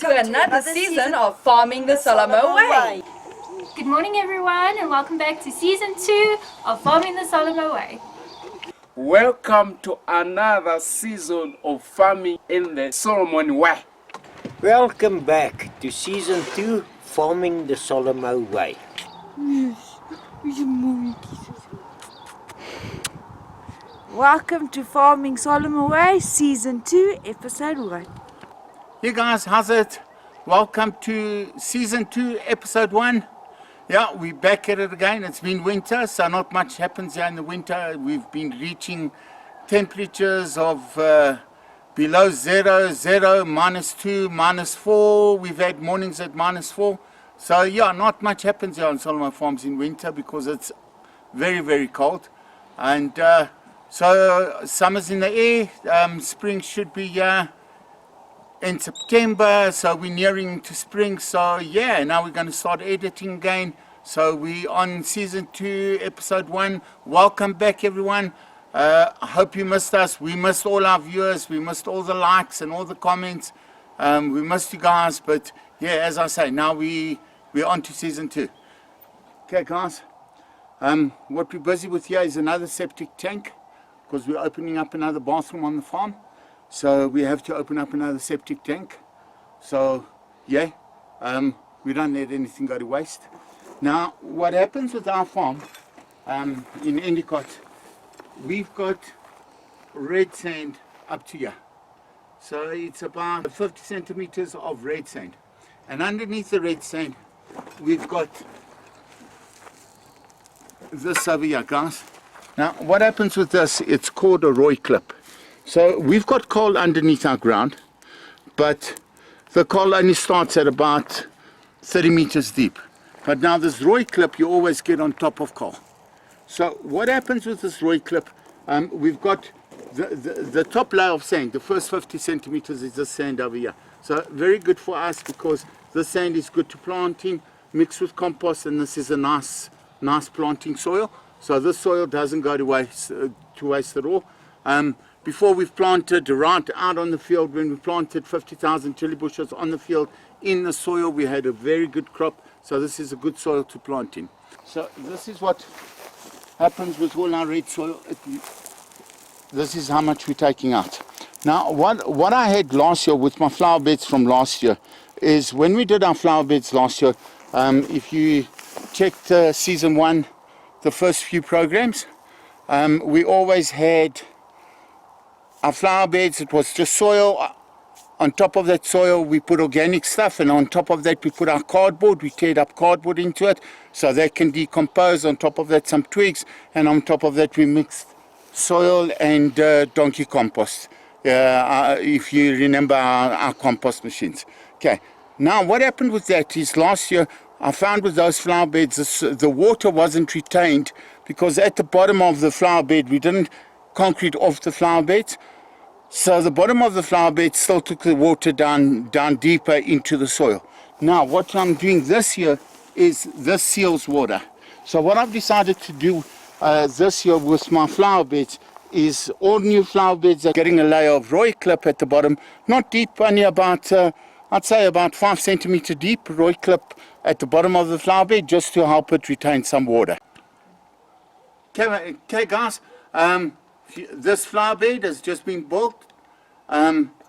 to another season of Farming the Solomon Way. Good morning everyone and welcome back to season 2 of Farming the Solomon Way. Welcome to another season of Farming in the Solomon Way. Welcome back to season 2 Farming the Solomon Way. Welcome to Farming Solomon Way, season 2, episode 1. Hey guys, how's it? Welcome to season 2, episode 1. Yeah, we're back at it again. It's been winter, so not much happens here in the winter. We've been reaching temperatures of below 0, -2, -4. We've had mornings at -4. So yeah, not much happens here on Solomon Farms in winter because it's very, very cold. And so summer's in the air. Spring should be here in September, so we're nearing to spring. So yeah, now we're going to start editing again. So we're on season 2, episode 1. Welcome back everyone. I hope you missed us. We missed all our viewers. We missed all the likes and all the comments. We missed you guys, but yeah, as I say, now we're on to season 2. Okay guys, what we're busy with here is another septic tank, because we're opening up another bathroom on the farm. So we have to open up another septic tank. So yeah, we don't let anything go to waste. Now what happens with our farm in Endicott, we've got red sand up to here. So it's about 50 centimeters of red sand. And underneath the red sand, we've got this over here, guys. Now what happens with this, it's called a Roy clip. So we've got coal underneath our ground, but the coal only starts at about 30 meters deep. But now this Roy clip, you always get on top of coal. So what happens with this Roy clip, we've got the top layer of sand, the first 50 centimeters is the sand over here. So very good for us because the sand is good to planting, mixed with compost, and this is a nice planting soil. So this soil doesn't go to waste at all. Before we've planted right out on the field, when we planted 50,000 chili bushes on the field in the soil, we had a very good crop. So this is a good soil to plant in. So this is what happens with all our red soil. This is how much we're taking out. Now what I had last year with my flower beds from last year is when we did our flower beds last year, if you checked season 1, the first few programs, we always had our flower beds. It was just soil. On top of that soil we put organic stuff, and on top of that we put our cardboard. We teared up cardboard into it so that can decompose. On top of that some twigs, and on top of that we mixed soil and donkey compost, if you remember our compost machines. Okay, now what happened with that is last year I found with those flower beds the water wasn't retained, because at the bottom of the flower bed we didn't concrete off the flower beds. So the bottom of the flower bed still took the water down deeper into the soil. Now what I'm doing this year is this seals water. So what I've decided to do this year with my flower beds is all new flower beds are getting a layer of Roy clip at the bottom, not deep, only about I'd say about 5 centimeter deep Roy clip at the bottom of the flower bed, just to help it retain some water. Okay guys, this flower bed has just been built.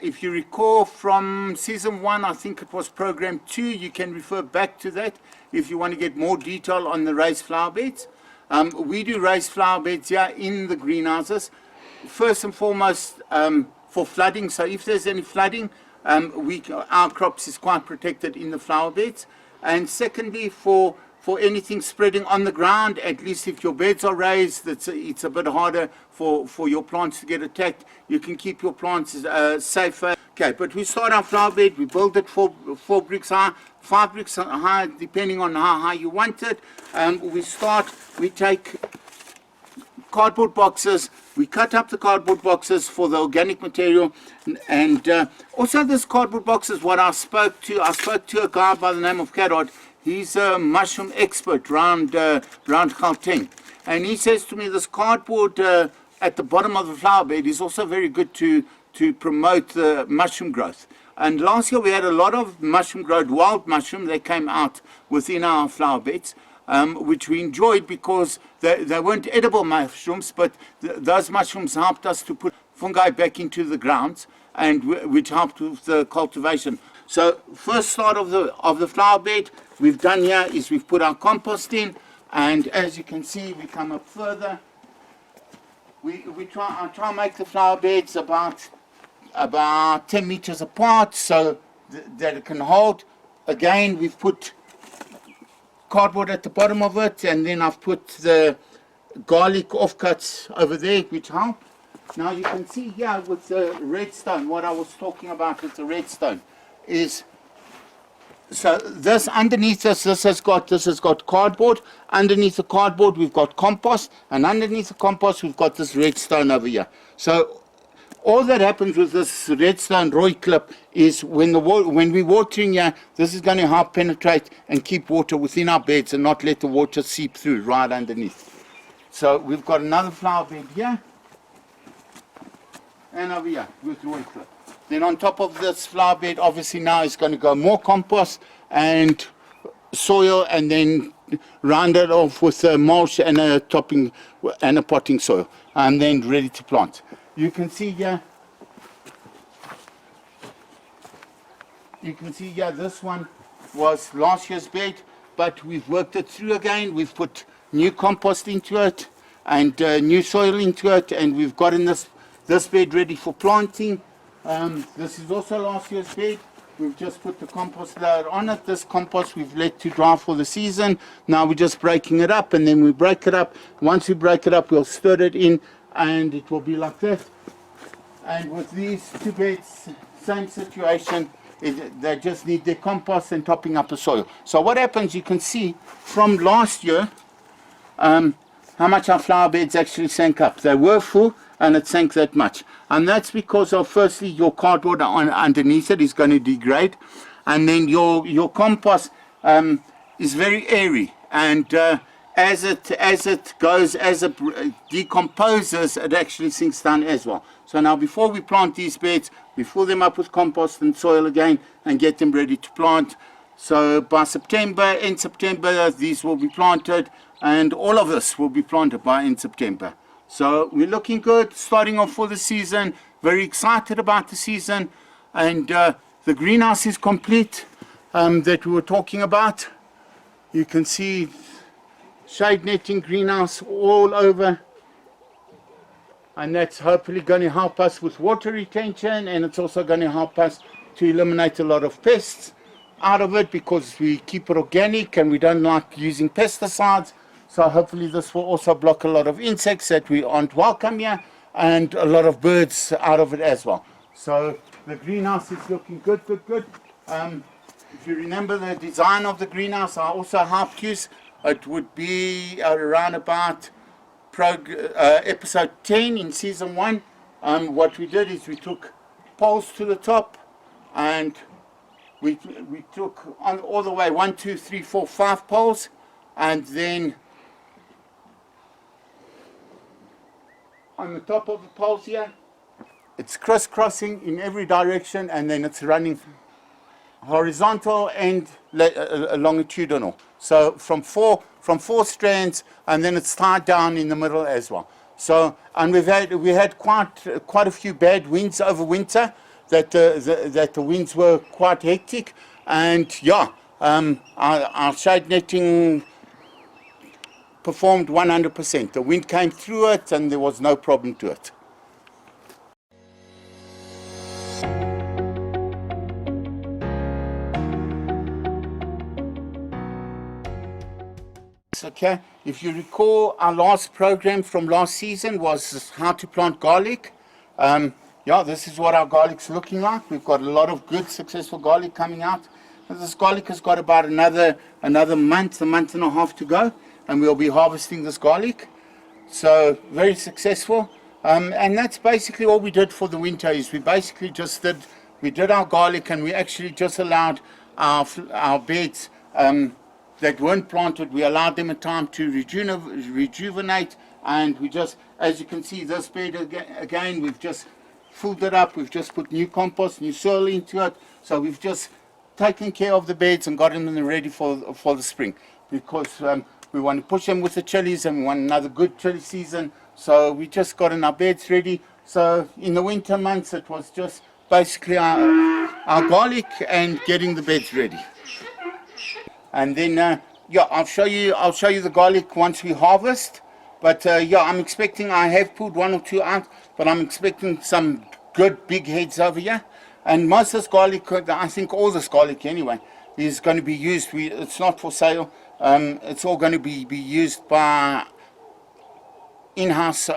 If you recall from season 1, I think it was program 2, you can refer back to that if you want to get more detail on the raised flower beds. We do raised flower beds here in the greenhouses, first and foremost for flooding. So if there's any flooding, our crops is quite protected in the flower beds. And secondly, for anything spreading on the ground, at least if your beds are raised, it's a bit harder for your plants to get attacked. You can keep your plants safer. Okay, but we start our flower bed, we build it 4 bricks high, 5 bricks high, depending on how high you want it. We take cardboard boxes, we cut up the cardboard boxes for the organic material, and also this cardboard boxes, what I spoke to a guy by the name of Karod. He's a mushroom expert round Gauteng, and he says to me this cardboard at the bottom of the flower bed is also very good to to promote the mushroom growth. And last year we had a lot of mushroom growth, wild mushroom. They came out within our flower beds, which we enjoyed because they weren't edible mushrooms, but those mushrooms helped us to put fungi back into the grounds, and which helped with the cultivation. So first start of the flower bed we've done here is we've put our compost in, and as you can see, we come up further. I try and make the flower beds about 10 meters apart so that it can hold. Again, we've put cardboard at the bottom of it, and then I've put the garlic offcuts over there, which help. Now you can see here with the redstone, what I was talking about with the redstone is, so this underneath this has got cardboard. Underneath the cardboard we've got compost, and underneath the compost we've got this redstone over here. So all that happens with this redstone roy clip is when we're watering here, this is going to help penetrate and keep water within our beds and not let the water seep through right underneath. So we've got another flower bed here and over here with roy clip. Then on top of this flower bed, obviously now is going to go more compost and soil, and then round it off with a mulch and a topping and a potting soil, and then ready to plant. You can see here, this one was last year's bed, but we've worked it through again. We've put new compost into it and new soil into it, and we've gotten this bed ready for planting. This is also last year's bed. We've just put the compost layer on it. This compost we've let to dry for the season. Now we're just breaking it up, and then we break it up. Once we break it up, we'll stir it in, and it will be like that. And with these two beds, same situation. They just need their compost and topping up the soil. So what happens, you can see from last year how much our flower beds actually sank up. They were full, and it sank that much. And that's because of, firstly, your cardboard underneath it is going to degrade, and then your compost is very airy, and as it decomposes, it actually sinks down as well. So now before we plant these beds, we fill them up with compost and soil again and get them ready to plant. So by end September, these will be planted, and all of this will be planted by end September. So we're looking good, starting off for the season, very excited about the season, and the greenhouse is complete that we were talking about. You can see shade netting greenhouse all over, and that's hopefully going to help us with water retention, and it's also going to help us to eliminate a lot of pests out of it, because we keep it organic and we don't like using pesticides. So hopefully this will also block a lot of insects that we aren't welcome here, and a lot of birds out of it as well. So the greenhouse is looking good. If you remember the design of the greenhouse, I also helped use. It would be around about episode 10 in season 1. What we did is we took poles to the top, and we took on all the way 1, 2, 3, 4, 5 poles, and then on the top of the poles here, it's crisscrossing in every direction, and then it's running horizontal and longitudinal. So from four strands, and then it's tied down in the middle as well. So, and we had quite a few bad winds over winter. That the winds were quite hectic, and yeah, our shade netting performed 100%. The wind came through it, and there was no problem to it. Okay, if you recall, our last program from last season was how to plant garlic. Yeah, this is what our garlic's looking like. We've got a lot of good, successful garlic coming out. And this garlic has got about another month and a half to go, and we'll be harvesting this garlic. So very successful. And that's basically all we did for the winter. Is we basically just did our garlic, and we actually just allowed our beds that weren't planted, we allowed them a time to rejuvenate, and we just, as you can see, this bed again, we've just filled it up. We've just put new compost, new soil into it. So we've just taken care of the beds and gotten them ready for the spring, because we want to push them with the chilies and we want another good chili season. So we just gotten our beds ready. So in the winter months, it was just basically our garlic and getting the beds ready. And then yeah, I'll show you the garlic once we harvest. But yeah, I'm expecting, I have pulled 1 or 2 out, but I'm expecting some good big heads over here. And most of this garlic, I think all this garlic anyway, is going to be used. It's not for sale. It's all going to be used by in-house,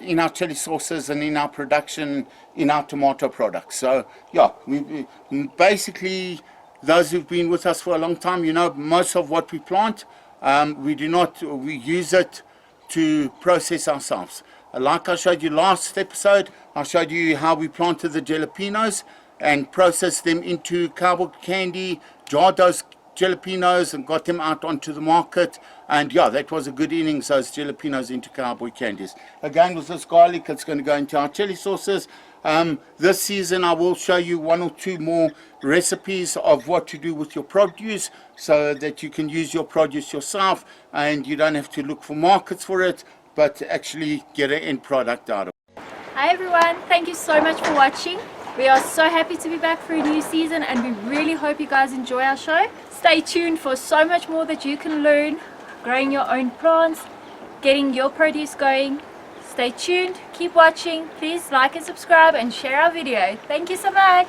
in our chili sauces and in our production, in our tomato products. So yeah, we basically, those who've been with us for a long time, you know, most of what we plant, we use it to process ourselves. Like I showed you last episode, I showed you how we planted the jalapenos and processed them into cowboy candy, jarred those jalapenos and got them out onto the market. And yeah, that was a good innings, those jalapenos into cowboy candies. Again, with this garlic, it's going to go into our chili sauces. This season I will show you 1 or 2 more recipes of what to do with your produce, so that you can use your produce yourself and you don't have to look for markets for it, but actually get an end product out of it. Hi everyone, thank you so much for watching. We are so happy to be back for a new season and we really hope you guys enjoy our show. Stay tuned for so much more that you can learn, growing your own plants, getting your produce going. Stay tuned, keep watching, please like and subscribe and share our video. Thank you so much.